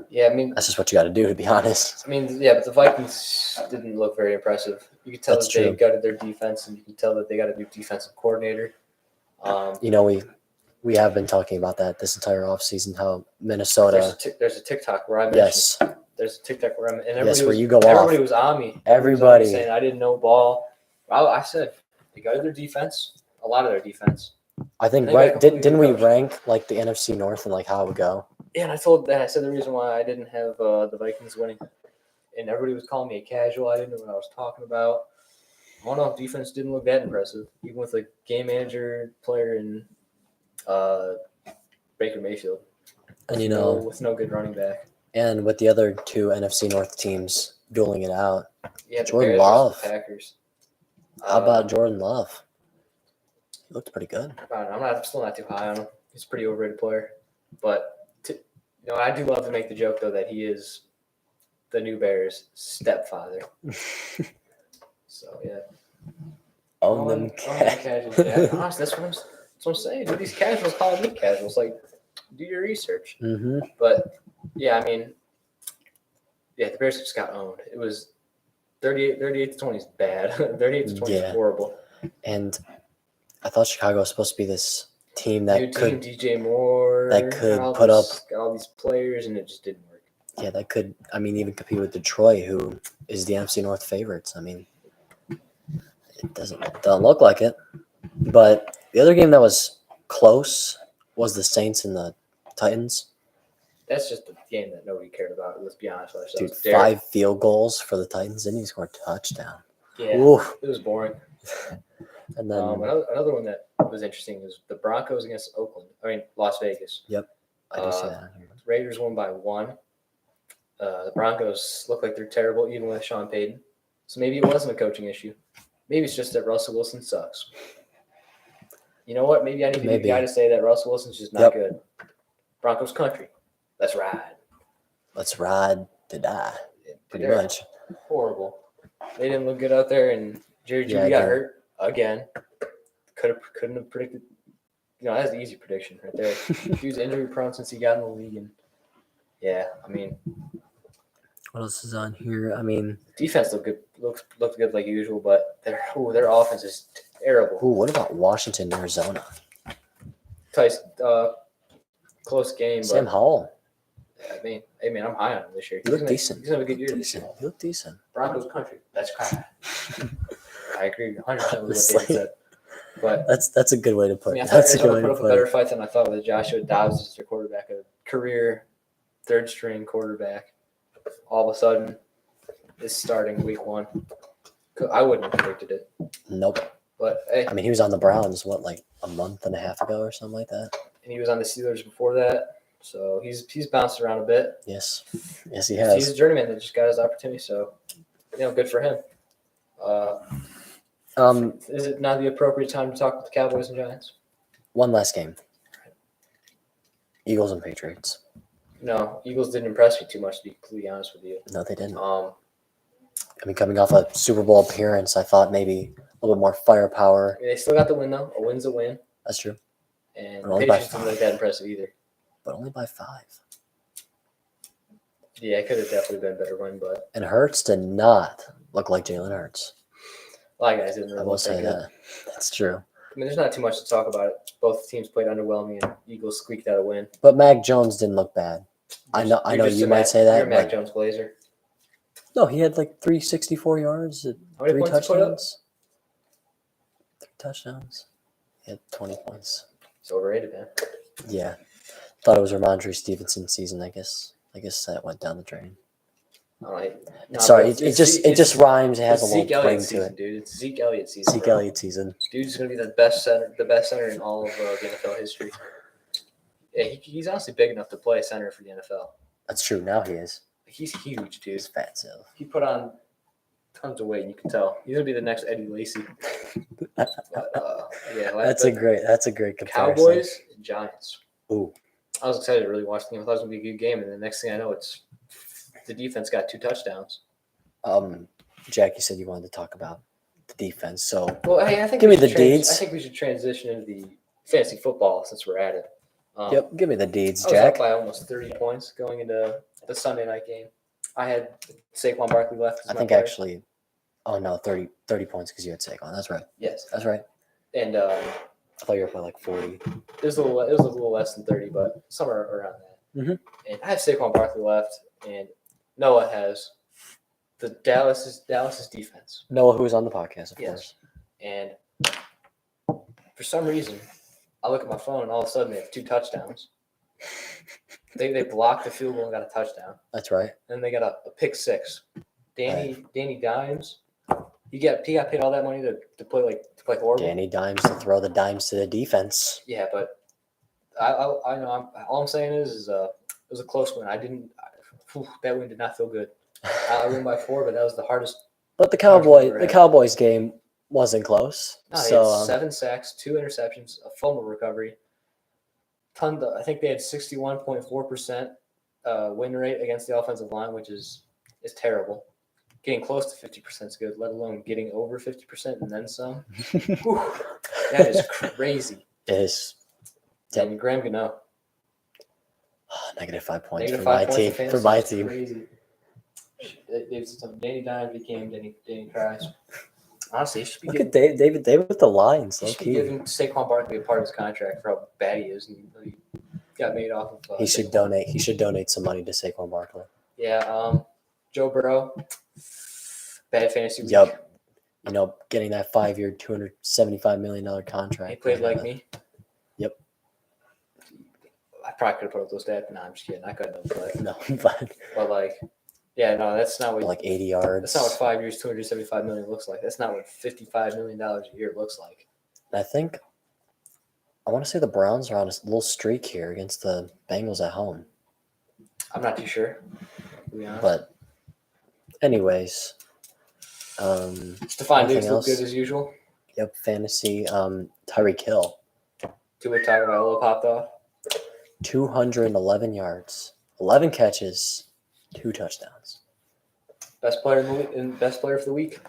S1: yeah, I mean,
S2: that's just what you got to do, to be honest.
S1: I mean, yeah, but the Vikings didn't look very impressive. You could tell they gutted their defense, and you can tell that they got a new defensive coordinator.
S2: We have been talking about that this entire offseason, how Minnesota.
S1: There's a TikTok where I mentioned.
S2: Yes.
S1: There's a TikTok where
S2: everybody
S1: was on me.
S2: Everybody
S1: was saying I didn't know ball. I said they gutted their defense, a lot of their defense.
S2: I think didn't we rank the NFC North and how it would go?
S1: Yeah, and I said the reason why I didn't have the Vikings winning, and everybody was calling me a casual. I didn't know what I was talking about. I don't know if defense didn't look that impressive, even with a game manager player in Baker Mayfield, and with no good running back,
S2: and with the other 2 NFC North teams dueling it out.
S1: Yeah,
S2: Jordan Love,
S1: Packers.
S2: How about Jordan Love? He looked pretty good.
S1: I'm still not too high on him. He's a pretty overrated player, but. I do love to make the joke, though, that he is the new Bears' stepfather. So, yeah.
S2: Own them
S1: casuals. Yeah, honestly, that's what I'm saying. Dude, these casuals call me casuals. Do your research.
S2: Mm-hmm.
S1: But, yeah, I mean, Yeah, the Bears just got owned. It was 38-20 is bad. 38-20 is horrible.
S2: And I thought Chicago was supposed to be this team
S1: New team, DJ Moore,
S2: that could
S1: got all these players, and it just didn't work.
S2: Yeah, that could, even compete with Detroit, who is the NFC North favorites. I mean, it doesn't look like it. But the other game that was close was the Saints and the Titans.
S1: That's just a game that nobody cared about. Let's be honest with ourselves.
S2: Dude, 5 field goals for the Titans, and he scored a touchdown.
S1: Yeah, Oof. It was boring.
S2: And then
S1: another one that was interesting was the Broncos against Las Vegas.
S2: Yep, I do see that.
S1: Raiders won by 1. The Broncos look like they're terrible, even with Sean Payton. So maybe it wasn't a coaching issue. Maybe it's just that Russell Wilson sucks. You know what? Maybe I need to be the guy to say that Russell Wilson's just not good. Broncos country. Let's ride.
S2: Let's ride to die. Pretty much.
S1: Horrible. They didn't look good out there, and Jerry Jeudy got hurt again. Couldn't have predicted. That's the easy prediction right there. He was injury prone since he got in the league, and
S2: what else is on here?
S1: Defense looked good like usual, but their offense is terrible.
S2: What about Washington, Arizona?
S1: Close game.
S2: Sam Howell.
S1: I'm high on him this year.
S2: He looked decent.
S1: He's having a good year this year.
S2: He looked decent.
S1: Broncos country. That's crap. I agree 100% with what they said. But
S2: that's a good way to put it.
S1: That's a good way to put it. Put up a better fight than I thought with Joshua Dobbs as their quarterback, a career third-string quarterback. All of a sudden, is starting week 1. I wouldn't have predicted it.
S2: Nope.
S1: But hey,
S2: he was on the Browns like a month and a half ago or something like that.
S1: And he was on the Steelers before that, so he's bounced around a bit.
S2: Yes, he has.
S1: He's a journeyman that just got his opportunity, so good for him. Is it not the appropriate time to talk about the Cowboys and Giants?
S2: One last game. Eagles and Patriots.
S1: No, Eagles didn't impress me too much, to be completely honest with you.
S2: No, they didn't. Coming off a Super Bowl appearance, I thought maybe a little more firepower.
S1: They still got the win, though. A win's a win.
S2: That's true.
S1: And the Patriots didn't look that impressive either.
S2: But only by 5.
S1: Yeah, it could have definitely been a better win, but...
S2: And Hurts did not look like Jalen Hurts.
S1: A lot of guys didn't really
S2: I will say that. That's true.
S1: There's not too much to talk about it. Both teams played underwhelming, and Eagles squeaked out a win.
S2: But Mac Jones didn't look bad. I know you might say that.
S1: You're a Mac Jones blazer.
S2: No, he had like 364 yards, 3 touchdowns. 3 touchdowns. He had 20 points.
S1: It's overrated, man.
S2: Yeah. Thought it was Ramondre Stevenson's season, I guess. I guess that went down the drain. Sorry, it just rhymes. It has a little twang to it.
S1: Dude, it's Zeke Elliott season.
S2: Zeke Elliott season.
S1: Dude's gonna be the best center in all of the NFL history. Yeah, he's honestly big enough to play center for the NFL.
S2: That's true. Now he is.
S1: He's huge, dude.
S2: He's fat self.
S1: He put on tons of weight, and you can tell. He's gonna be the next Eddie Lacy.
S2: That's a great comparison.
S1: Cowboys and Giants.
S2: Ooh.
S1: I was excited to really watch the game. I thought it was gonna be a good game, and the next thing I know, it's the defense got 2 touchdowns.
S2: Jack, you said you wanted to talk about the defense, so
S1: I think
S2: give me the deeds.
S1: I think we should transition into the fantasy football since we're at it.
S2: Yep, give me the deeds,
S1: Jack.
S2: I
S1: was up by almost 30 points going into the Sunday night game. I had Saquon Barkley left.
S2: I think actually, 30 points because you had Saquon. That's right.
S1: Yes,
S2: that's right.
S1: And
S2: I thought you were up by like 40.
S1: It was a little less than 30, but somewhere around that.
S2: Mm-hmm.
S1: And I have Saquon Barkley left, and Noah has the Dallas's defense.
S2: Noah, who was on the podcast, of course.
S1: And for some reason, I look at my phone, and all of a sudden they have 2 touchdowns. They blocked the field goal and got a touchdown.
S2: That's right.
S1: And they got a pick 6. Danny Dimes. He got paid all that money to play horrible.
S2: Danny Dimes to throw the dimes to the defense.
S1: Yeah, but I know. All I'm saying is it was a close win. That win did not feel good. I won by 4, but that was the hardest.
S2: But the Cowboys game wasn't close.
S1: No, they had 7 sacks, 2 interceptions, a fumble recovery. I think they had 61.4% win rate against the offensive line, which is terrible. Getting close to 50% is good, let alone getting over 50% and then some. That is crazy.
S2: It is.
S1: And Graham Gano.
S2: -5 points for my team.
S1: Crazy. Danny Dimes became Danny Cries. Honestly, he should be
S2: Look
S1: giving,
S2: at David with the lines.
S1: he
S2: Low
S1: should be
S2: key.
S1: giving Saquon Barkley a part of his contract for how bad he is. And he got made off of.
S2: He should
S1: Saquon.
S2: donate. He should donate some money to Saquon Barkley.
S1: Yeah. Joe Burrow. Bad fantasy week.
S2: Yep. Getting that 5-year, $275 million contract.
S1: He played like me.
S2: Yep.
S1: I probably could have put up those stats. No, I'm just kidding. I couldn't have. But,
S2: No, but
S1: yeah, no, that's not what.
S2: like 80 yards.
S1: That's not what 5 years, $275 million looks like. That's not what $55 million a year looks like.
S2: I want to say the Browns are on a little streak here against the Bengals at home.
S1: I'm not too sure, to be honest.
S2: But, anyways,
S1: Stephon Diggs look good as usual.
S2: Yep, fantasy. Tyreek Hill.
S1: Tua Tagovailoa popped off.
S2: 211 yards, 11 catches, 2 touchdowns.
S1: Best player in the week, and best player for the week.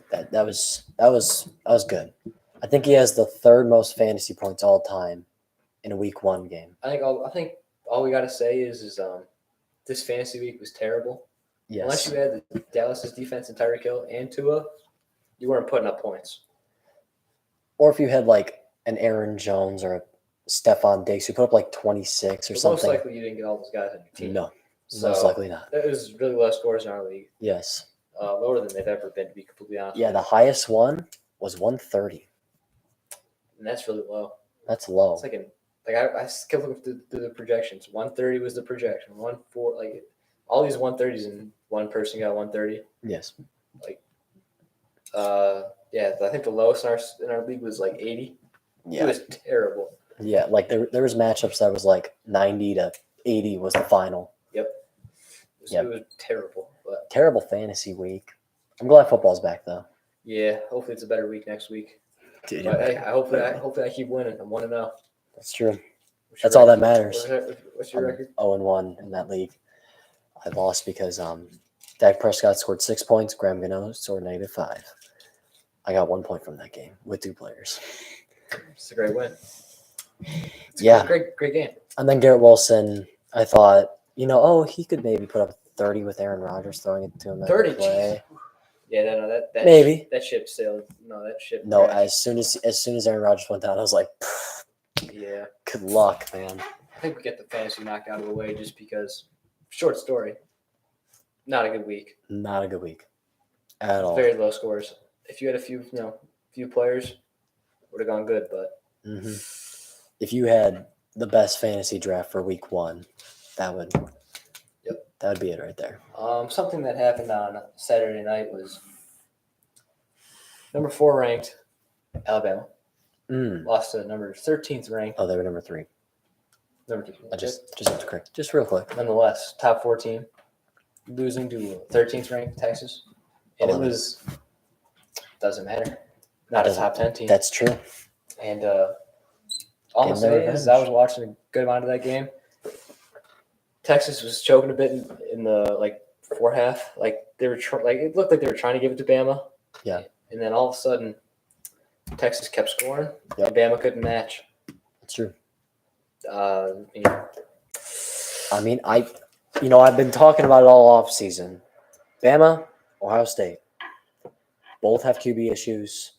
S2: That was good. I think he has the third most fantasy points all time in a week 1 game.
S1: I think all we got to say is this fantasy week was terrible.
S2: Yes.
S1: Unless you had the Dallas's defense and Tyreek Hill and Tua, you weren't putting up points.
S2: Or if you had like an Aaron Jones or a Stephon Diggs who put up like 26 or something.
S1: Most likely you didn't get all those guys on your team.
S2: No, most likely not.
S1: It was really low scores in our league.
S2: Yes.
S1: Lower than they've ever been, to be completely honest.
S2: Yeah, the highest one was 130.
S1: And that's really low.
S2: That's low.
S1: It's I kept looking through the projections. 130 was the projection. 140, like all these 130s and one person got 130.
S2: Yes.
S1: Yeah, I think the lowest in our league was like 80.
S2: Yeah.
S1: It was terrible.
S2: Yeah, like there was matchups that was like 90 to 80 was the final.
S1: Yep. It was terrible. But
S2: terrible fantasy week. I'm glad football's back though.
S1: Yeah, hopefully it's a better week next week.
S2: Dude,
S1: but hey, hopefully I keep winning. I'm 1-0.
S2: That's true. That's all that matters.
S1: What's your record?
S2: 0-1 in that league. I lost because Dak Prescott scored 6 points. Graham Gano scored -5. I got 1 point from that game with 2 players.
S1: It's a great win. Great game.
S2: And then Garrett Wilson, I thought, he could maybe put up 30 with Aaron Rodgers throwing it to him.
S1: 30. Play. Yeah, no, that
S2: maybe
S1: that ship sailed. No, that ship.
S2: No, crashed. as soon as Aaron Rodgers went down, I was like,
S1: yeah.
S2: Good luck, man.
S1: I think we get the fantasy knocked out of the way just because. Short story. Not a good week.
S2: Not a good week at all.
S1: Very low scores. If you had a few players, would have gone good. But
S2: if you had the best fantasy draft for week 1, that would be it right there.
S1: Something that happened on Saturday night was number 4 ranked Alabama lost to number 13th ranked.
S2: Oh, they were number 3.
S1: Number 2.
S2: I just have to correct. Just real quick.
S1: Nonetheless, top 4 team losing to 13th ranked Texas, and
S2: 11.
S1: It was doesn't matter. Not a top 10 team.
S2: That's true.
S1: And all I'm saying is I was watching a good amount of that game. Texas was choking a bit in the fourth half. They were it looked like they were trying to give it to Bama.
S2: Yeah.
S1: And then all of a sudden, Texas kept scoring. Yep. And Bama couldn't match.
S2: That's true.
S1: I've
S2: been talking about it all off season. Bama, Ohio State, both have QB issues,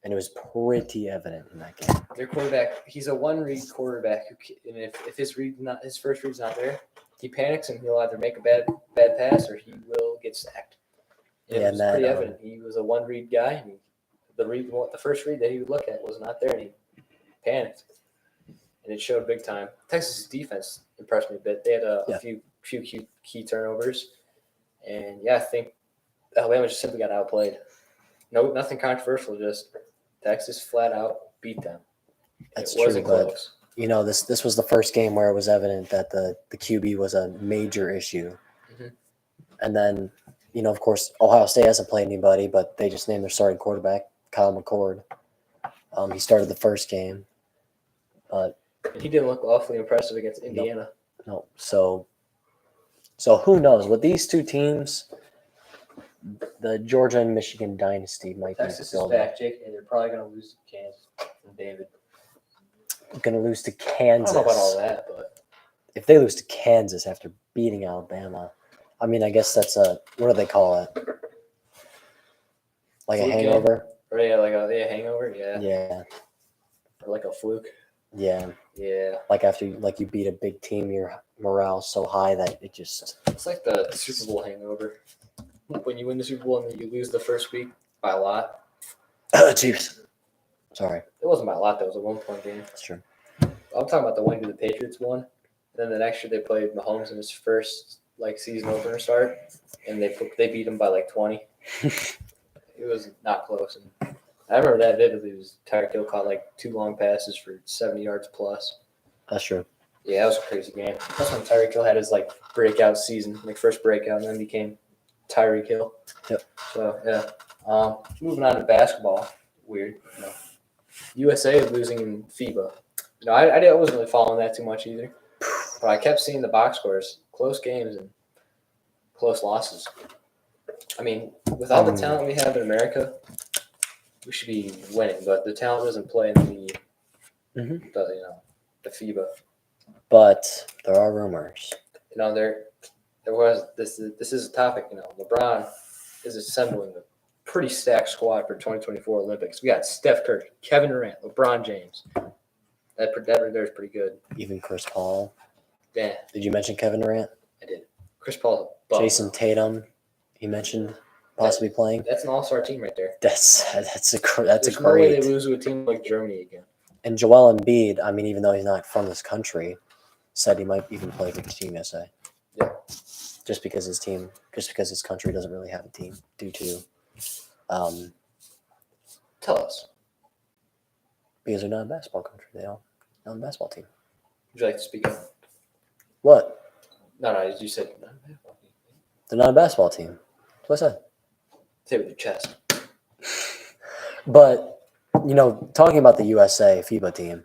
S2: and it was pretty evident in that game.
S1: Their quarterback, he's a one-read quarterback, and if his first read's not there, he panics and he'll either make a bad pass or he will get sacked. And it was pretty evident. He was a one-read guy, and the first read that he would look at was not there, and he panicked. And it showed big time. Texas' defense impressed me a bit. They had a few key turnovers. And, I think Alabama just simply got outplayed. No, nothing controversial, just Texas flat out beat them.
S2: That's true, wasn't close. This was the first game where it was evident that the QB was a major issue. Mm-hmm. And then, of course, Ohio State hasn't played anybody, but they just named their starting quarterback, Kyle McCord. He started the first game. But
S1: he didn't look awfully impressive against Indiana.
S2: No. So who knows? With these two teams, the Georgia and Michigan dynasty might be
S1: Texas is back, Jake, and they're probably going to lose to Kansas and David.
S2: Going to lose to Kansas.
S1: I don't know about all that, but
S2: if they lose to Kansas after beating Alabama, I mean, I guess that's what do they call it? Like
S1: Fluke
S2: a
S1: game?
S2: hangover?
S1: Or yeah, like a hangover. Yeah.
S2: Yeah.
S1: Or like a fluke.
S2: Yeah.
S1: Yeah.
S2: Like after you beat a big team, your morale's so high that it just
S1: It's like the Super Bowl hangover. When you win the Super Bowl and then you lose the first week by a lot.
S2: Chiefs. Sorry.
S1: It wasn't by a lot, though. It was a 1-point game.
S2: That's true.
S1: I'm talking about the one the Patriots won. And then the next year they played Mahomes in his first season opener start, and they beat him by 20. It was not close. And I remember that vividly. It was Tyreek Hill caught 2 long passes for 70 yards plus.
S2: That's true.
S1: Yeah, that was a crazy game. That's when Tyreek Hill had his breakout season, first breakout, and then became Tyreek Hill.
S2: Yep.
S1: So yeah. Moving on to basketball. Weird. USA is losing in FIBA. I wasn't really following that too much either. But I kept seeing the box scores, close games and close losses. I mean, with all the talent we have in America, we should be winning. But the talent doesn't play in the FIBA.
S2: But there are rumors.
S1: There was this is a topic. LeBron is assembling a pretty stacked squad for 2024 Olympics. We got Steph Curry, Kevin Durant, LeBron James. That right there is pretty good.
S2: Even Chris Paul.
S1: Yeah.
S2: Did you mention Kevin Durant?
S1: I did. Chris Paul.
S2: Jason Tatum. He mentioned possibly playing.
S1: That's an all-star team right there.
S2: That's
S1: There's
S2: a
S1: no
S2: great.
S1: way they lose to a team like Germany again.
S2: And Joel Embiid, I mean, even though he's not from this country, said he might even play for Team USA.
S1: Yeah.
S2: Just because his country doesn't really have a team due to.
S1: Tell us.
S2: Because they're not a basketball country. They don't have a basketball team.
S1: Would you like to speak up?
S2: What?
S1: No, you said not a basketball team.
S2: They're not a basketball team. That's what I said.
S1: Say it with your chest.
S2: But, talking about the USA FIBA team,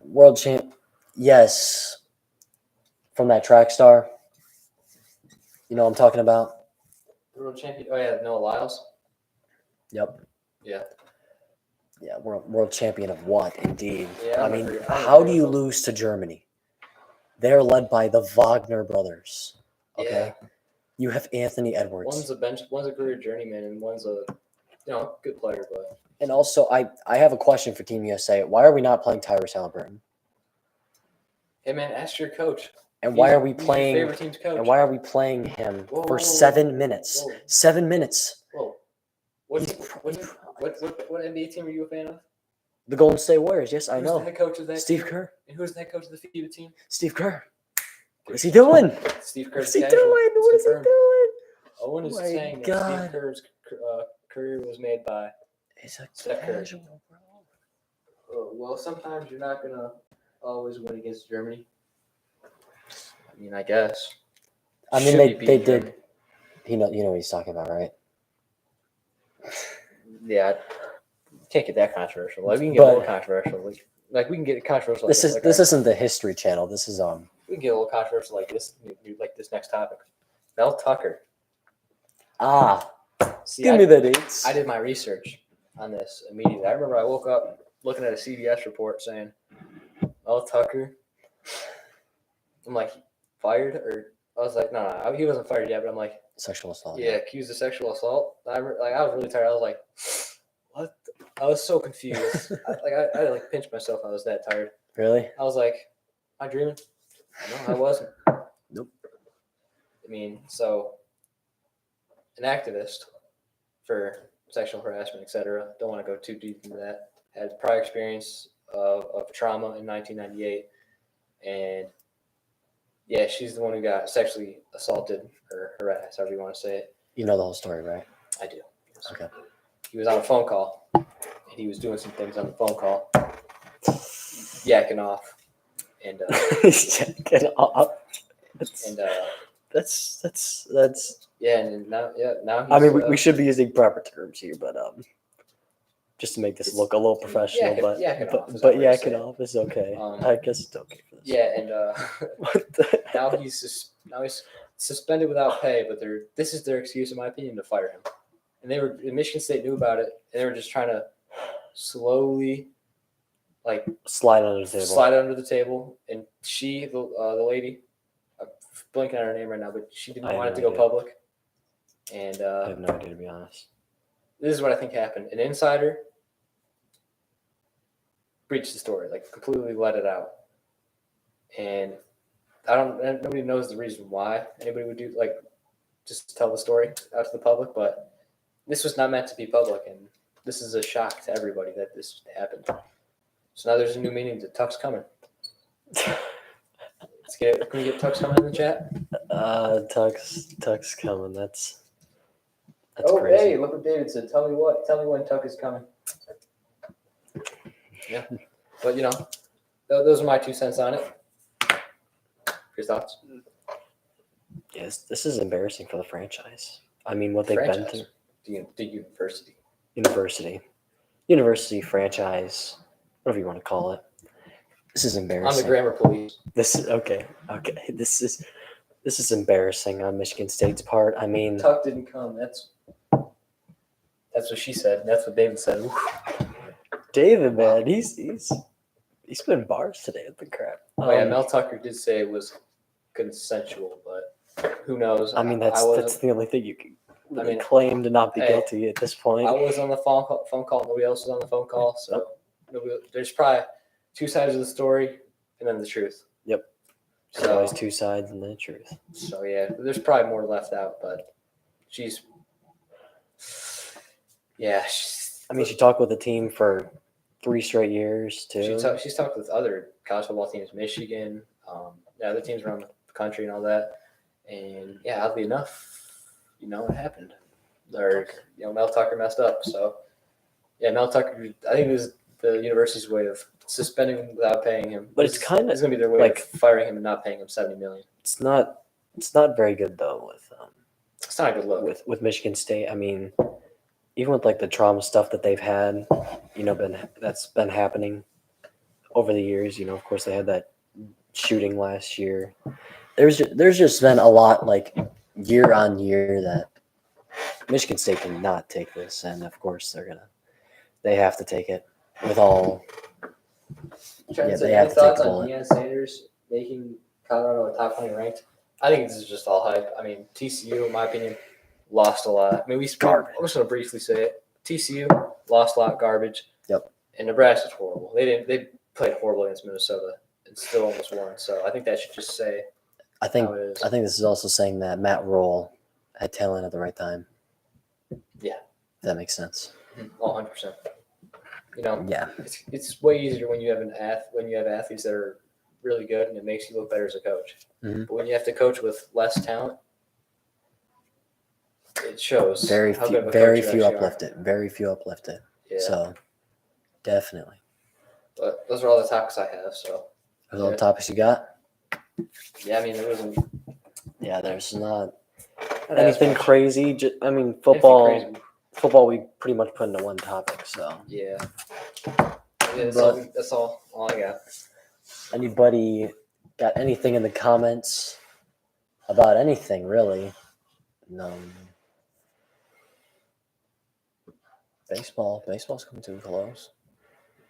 S2: world champ, yes, from that track star, I'm talking about?
S1: World champion. Oh, yeah, Noah Lyles.
S2: Yep.
S1: Yeah.
S2: Yeah, world champion of what, indeed.
S1: Yeah,
S2: I mean, how do you lose to Germany? They're led by the Wagner brothers. Okay?
S1: Yeah.
S2: You have Anthony Edwards.
S1: One's a career journeyman, and one's a good player. But
S2: And also, I have a question for Team USA. Why are we not playing Tyrese Halliburton?
S1: hey, man, ask your coach.
S2: And why are we
S1: He's your
S2: playing?
S1: favorite team's coach.
S2: And why are we playing him
S1: Whoa,
S2: for
S1: whoa,
S2: 7 minutes?
S1: whoa.
S2: 7 minutes.
S1: Whoa. What NBA team are you a fan of?
S2: The Golden State Warriors. Yes, I
S1: Who's
S2: know.
S1: the head coach of that
S2: Steve
S1: team?
S2: Kerr.
S1: And who's the head coach of the FIBA team?
S2: Steve Kerr. What is he doing?
S1: Steve Kerr's
S2: What's he doing?
S1: casual.
S2: What is he
S1: Confirmed.
S2: doing?
S1: Owen is
S2: My
S1: saying that
S2: God.
S1: Steve Kerr's career was made by
S2: He's a
S1: Steph Curry.
S2: casual, bro.
S1: well, sometimes you're not going to always win against Germany. I mean, I guess.
S2: I mean,
S1: Should
S2: they
S1: be beating
S2: did.
S1: Germany.
S2: You know what he's talking about, right?
S1: Yeah, can't get that controversial. We can get a little controversial. We can get controversial.
S2: This isn't the History Channel. This is
S1: We can get a little controversial like this next topic. Mel Tucker. See,
S2: give me the dates.
S1: I did my research on this immediately. I remember I woke up looking at a CBS report saying Mel Tucker. I'm like, fired? Or I was like, no, he wasn't fired yet, but I'm like,
S2: Sexual assault.
S1: yeah, accused of sexual assault. I was really tired. I was like, what? I was so confused. I had to pinch myself. I was that tired.
S2: Really?
S1: I was like, am I dreaming? No, I wasn't.
S2: Nope.
S1: I mean, so an activist for sexual harassment, etc. Don't want to go too deep into that. Had prior experience of trauma in 1998, and yeah, she's the one who got sexually assaulted or harassed, however you want to say it.
S2: You know the whole story, right?
S1: I do. Yes.
S2: Okay.
S1: He was on a phone call, and he was doing some things on the phone call, yakking off, and
S2: Get off.
S1: and
S2: That's.
S1: yeah, and now he's,
S2: I mean, we should be using proper terms here, but just to make this look a little professional,
S1: yakking off is
S2: but
S1: not what you
S2: yakking
S1: say.
S2: off is okay.
S1: Um,
S2: I guess it's okay for this.
S1: Yeah, and
S2: What the
S1: now he's suspended without pay, but this is their excuse, in my opinion, to fire him. And Michigan State knew about it, and they were just trying to slowly,
S2: slide under the table.
S1: slide under the table. And she, the lady, I blanking on her name right now, but she didn't
S2: I have
S1: want it
S2: no
S1: to go
S2: idea.
S1: public. And
S2: I have no idea, to be honest.
S1: this is what I think happened. An insider breached the story, like completely let it out. And nobody knows the reason why anybody would do, like, just tell the story out to the public, but this was not meant to be public, and this is a shock to everybody that this happened. So now there's a new meaning to Tuck's coming. Can we get Tuck's coming in the chat?
S2: Tuck's coming. That's
S1: Oh,
S2: crazy.
S1: hey, look what David said. Tell me when Tuck is coming. Yeah, but those are my 2 cents on it. Your thoughts?
S2: Yes, this is embarrassing for the franchise. I mean, what they've been through.
S1: The
S2: University franchise, whatever you want to call it. This is embarrassing.
S1: I'm the grammar police.
S2: This is okay. This is embarrassing on Michigan State's part. I mean,
S1: Tuck didn't come. That's what she said. And that's what David said.
S2: David, man, he's been bars today with the crap.
S1: Oh yeah, Mel Tucker did say it was consensual, but who knows?
S2: I mean, that's the only thing you can really claim to not be guilty at this point.
S1: I was on the phone call. Nobody else was on the phone call, so there's probably 2 sides of the story and then the truth.
S2: Yep.
S1: So
S2: always 2 sides and the truth.
S1: So yeah, there's probably more left out, but she's.
S2: I mean, she talked with the team for 3 straight years too.
S1: She's talked with other college football teams, Michigan, other teams around the country and all that. And yeah, oddly enough, it happened. Or Mel Tucker messed up. So yeah, Mel Tucker. I think it was the university's way of suspending him without paying him.
S2: But it's going
S1: to be their way of firing him and not paying him $70 million.
S2: It's not very good though.
S1: It's not a good look
S2: with Michigan State. I mean, even with the trauma stuff that they've had, that's been happening over the years. Of course, they had that shooting last year. There's just been a lot year on year that Michigan State cannot take this, and of course they have to take it with all.
S1: They have to take on Deion Sanders making Colorado a top 20 ranked. I think this is just all hype. I mean, TCU, in my opinion, lost a lot. I mean, I'm just going to briefly say it. TCU lost a lot, garbage.
S2: Yep.
S1: And Nebraska's horrible. They played horrible against Minnesota and still almost won. So I think that should just say.
S2: I think this is also saying that Matt Rule had talent at the right time.
S1: Yeah.
S2: If that makes sense.
S1: 100%.
S2: Yeah.
S1: It's way easier when you have athletes that are really good, and it makes you look better as a coach.
S2: Mm-hmm.
S1: But when you have to coach with less talent, it shows.
S2: Very few uplifted. Yeah. So definitely.
S1: But those are all the topics I have. So.
S2: Those all the topics you got?
S1: Yeah, I mean there wasn't.
S2: Yeah, there's not anything crazy. I mean, football we pretty much put into one topic. So
S1: yeah. That's all I got.
S2: Anybody got anything in the comments about anything really? No. Baseball's coming to a close.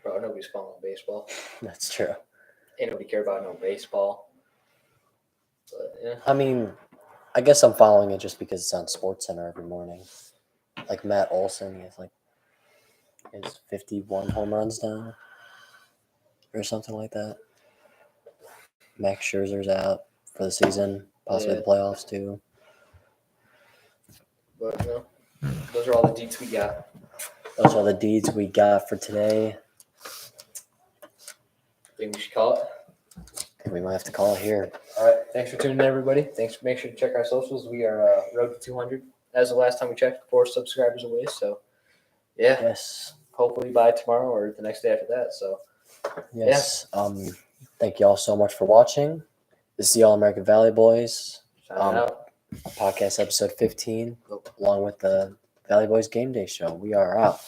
S1: Bro, nobody's following baseball.
S2: That's true.
S1: Ain't nobody care about no baseball. But, yeah.
S2: I mean, I guess I'm following it just because it's on SportsCenter every morning. Like Matt Olson, he has 51 home runs now, or something like that. Max Scherzer's out for the season, possibly the playoffs too.
S1: But those are all the deeds we got.
S2: Those are the deeds we got for today.
S1: Think we should call it?
S2: I think we might have to call it here.
S1: All right. Thanks for tuning in, everybody. Make sure to check our socials. We are road to 200. As the last time we checked, 4 subscribers away. So, yeah.
S2: Yes.
S1: Hopefully by tomorrow or the next day after that. So,
S2: yes. Yeah. Thank you all so much for watching. This is the All American Valley Boys.
S1: Signing out.
S2: Podcast episode 15, along with the Valley Boys Game Day show. We are out.